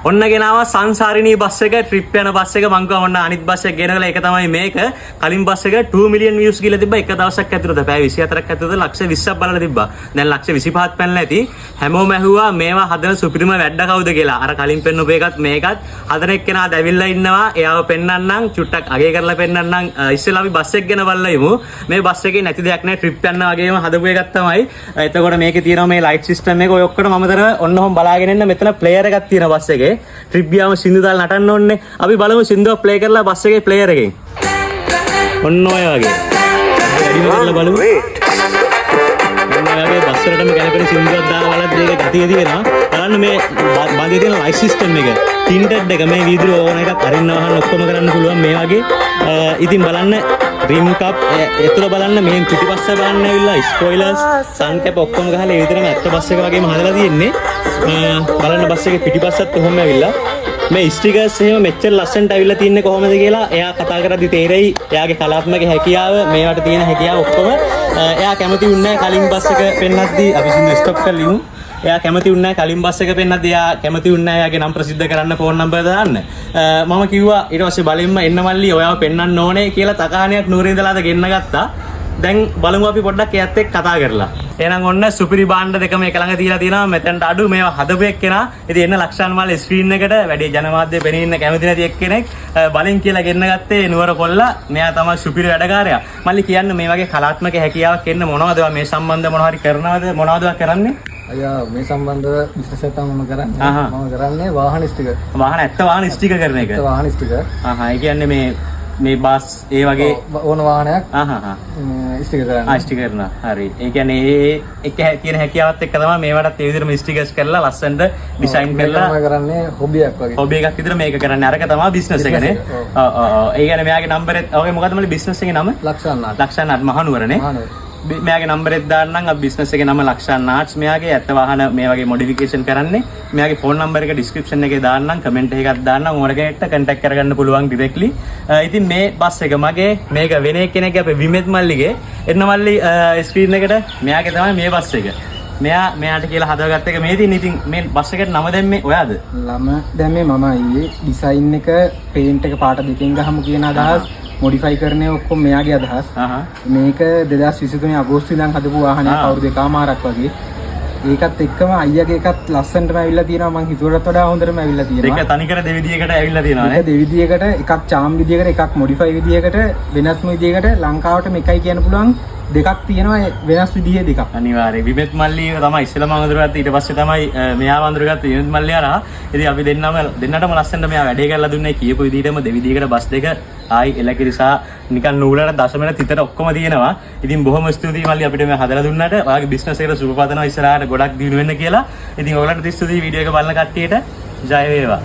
ඔන්න ගෙනාවා සංසාරිනී බස් එක ට්‍රිප් යන බස් එක මං කිව්වා ඔන්න අනිත් බස් එක ගෙනගලා ඒක තමයි මේක. කලින් බස් එක 2 මිලියන් views ගිහලා තිබ්බා එක දවසක් ඇතුළත. පැය 24ක් ඇතුළත ලක්ෂ 20ක් බලලා තිබ්බා. දැන් ලක්ෂ 25ක් පැනලා ඇති. හැමෝම ඇහුවා මේවා හදන සුපිරිම වැඩ කවුද කියලා. අර කලින් පෙන්නපු එකත් මේකත් හදන එක්කෙනා දැවිල්ලා ඉන්නවා. එයාව පෙන්නන්නම් චුට්ටක් අගේ කරලා පෙන්නන්නම්. ඉස්සෙල්ලා අපි බස් එක ගැන බලලා ඉමු. මේ බස් එකේ නැති දෙයක් නෑ ට්‍රිප් යන්න වගේම හදපු එකක් තමයි. එතකොට මේකේ තියෙනවා මේ ලයිට් සිස්ටම් එක. ඔය ඔක්කොම අමතර ඔන්න ඔහොම බලාගෙන ඉන්න මෙතන ප්ලේයර් එකක් තියෙනවා බස් එකේ. ට්‍රිප් ගියාම සින්දු දාලා නටන්න ඕනේ. අපි බලමු සින්දුවක් ප්ලේ කරලා බස් එකේ ප්ලේයර් එකෙන්. ඔන්න ඔය වගේ. වැඩිම කරලා බලමු. ඔන්න ඔය වගේ බස් එකටම කැලපෙන සින්දුවක් දාලා බලද්දි ඒක ගතිය තියෙනවා. බලන්න මේ බාගේ තියෙන ලයිට් සිස්ටම් එක. ටින්ටඩ් එක මේ වීදුරු ඕන එකක් අරින්න වහන්න ඔක්කොම කරන්න පුළුවන් මේ වගේ. ඉතින් බලන්න රිම් කප් එතන බලන්න මේ පිටිපස්ස බලන්න ඇවිල්ලා ස්පොයිලර්ස් සන් කැප් ඔක්කොම ගහලා ඒ විතරම ඇත්ත බස් එක වගේම හදලා තියෙන්නේ. බලන්න බස් එකේ පිටිපස්සත් කොහොම ඇවිල්ලා මේ ස්ටිකර්ස් එහෙම මෙච්චර ලස්සනට ඇවිල්ලා තින්නේ කොහොමද කියලා එයා කතා කරද්දි තේරෙයි. එයාගේ කලාත්මක හැකියාව මේවට තියෙන හැකියාව ඔක්කොම එයා කැමති වුණේ කලින් බස් එක පෙන්නද්දී අපි සින්දු ස්ටොප් කරලා ඉමු. එයා කැමති වුණේ කලින් බස් එක පෙන්නද්දී එයා කැමති වුණේ එයාගේ නම් ප්‍රසිද්ධ කරන්න ෆෝන් නම්බර් දාන්න. මම කිව්වා ඊට පස්සේ බලෙන්ම එන්න මල්ලි ඔයාව පෙන්නන්න ඕනේ කියලා තකහණියක් නూరుේ ඉඳලාද ගෙන්න ගත්තා. දැන් බලමු අපි පොඩ්ඩක් එයාත් එක්ක කතා කරලා. එහෙනම් ඔන්න සුපිරි භාණ්ඩ දෙකම එක ළඟ තියලා තියෙනවා. මෙතනට අඩු මේවා හදපු එක්කෙනා. ඉතින් එන්න ලක්ෂාන් මල්ලේ ස්ක්‍රීන් එකට වැඩි ජනමාධ්‍ය පෙනී ඉන්න කැමති නැති එක්කෙනෙක් බලෙන් කියලා ගෙන්න ගත්තේ නුවර කොල්ලා. මෙයා තමයි සුපිරි වැඩකාරයා. මල්ලි කියන්න මේ වගේ කලාත්මක හැකියාවක් එන්න මොනවද මේ සම්බන්ධ මොනවා හරි කරනවද මොනවද කරන්නේ? අයියා මේ සම්බන්ධව බිස්නස් එකක් මම කරන්නේ. මම කරන්නේ වාහන ස්ටිකර්. වාහන ඇත්ත වාහන ස්ටිකර් කරන එක. ඇත්ත වාහන ස්ටිකර්. ඒ කියන්නේ මේ බස් ඒ වගේ ඕන වාහනයක් ස්ටිකර් කරනවා. ස්ටිකර් කරනවා. හරි. ඒ කියන්නේ ඒ එක තියෙන හැකියාවත් එක්ක තමයි මේවටත් ඒ විදිහටම ස්ටිකර්ස් කරලා ලස්සනට ඩිසයින් කරලා මම කරන්නේ හොබියක් වගේ. හොබි එකක් විතර මේක කරන්නේ. අරක තමයි බිස්නස් එකනේ. ඒ කියන්නේ මෙයාගේ නම්බරෙත් ඔගේ මොකද්ද මලි බිස්නස් එකේ නම? ලක්ෂාන් මහනුවරනේ. මෙයාගේ නම්බරෙත් දාන්නම් අපි බිස්නස් එකේ නම ලක්ෂාන් ආර්ට්ස්. මෙයාගේ ඇත්ත වාහන මේ වගේ මොඩිෆිකේෂන් කරන්නේ. මෙයාගේ ෆෝන් නම්බර් එක ඩිස්ක්‍රිප්ෂන් එකේ දාන්නම් කමෙන්ට් එකක් දාන්නම් ඕන කෙනෙක්ට කන්ටැක්ට් කරගන්න පුළුවන් ඩිරෙක්ට්ලි. ඉතින් මේ බස් එක මගේ මේක වෙන කෙනෙක්ගේ අපේ විමෙත් මල්ලිගේ එන්න මල්ලි ස්ක්‍රීන් එකට මෙයාගේ තමයි මේ බස් එක. මෙයාට කියලා හදාගත්ත එක මේ තියෙන. ඉතින් මේ බස් එකට නම දැම්මේ ඔයාද? නම දැම්මේ මම අයියේ. ඩිසයින් එක පේන්ට් එක පාට දෙකෙන් ගහමු කියන අදහස් මොඩිෆයි කරන්නේ ඔක්කොම මෙයාගේ අදහස්. මේක 2023 අගෝස්තු ඉඳන් හදපු වාහනයක් අවුරුදු දෙකමාරක් වගේ. ඒකත් එක්කම අයියාගේ එකත් ලස්සනටම ඇවිල්ලා තියෙනවා. මං හිතුවටත් වඩා හොඳටම ඇවිල්ලා තියෙනවා. ඒක තනිකර දෙවිදියකට ඇවිල්ලා තියෙනවා නේ. ඒක දෙවිදියකට එකක් චාම් විදියකට එකක් මොඩිෆයි විදියකට වෙනස්ම විදියකට ලංකාවට මේකයි කියන්න පුළුවන් දෙකක් තියෙනවා වෙනස් විදිහේ දෙකක්. අනිවාර්යයෙන් විමෙත් මල්ලිය තමයි ඉස්සෙල්ලාම අඳුරගත්තේ. ඊට පස්සේ තමයි මෙයාව අඳුරගත්තේ විමෙත් මල්ලිය අරහා. ඉතින් අපි දෙන්නටම ලස්සනට මෙයා වැඩේ කරලා දුන්නේ කියපු විදිහටම දෙවිදියකට බස් දෙක ආයි එලකිරිසා නිකන් නූලට දශමෙට තිතට ඔක්කොම තියෙනවා. ඉතින් බොහොම ස්තුතියි මල්ලි අපිට මේ හදලා දුන්නාට. ඔයාගේ බිස්නස් එකට සුබ පතනවා ඉස්සරහට ගොඩක් දියුණු වෙන්න කියලා. ඉතින් ඔයාලට ස්තුතියි වීඩියෝ එක බලන කට්ටියට. ජය වේවා.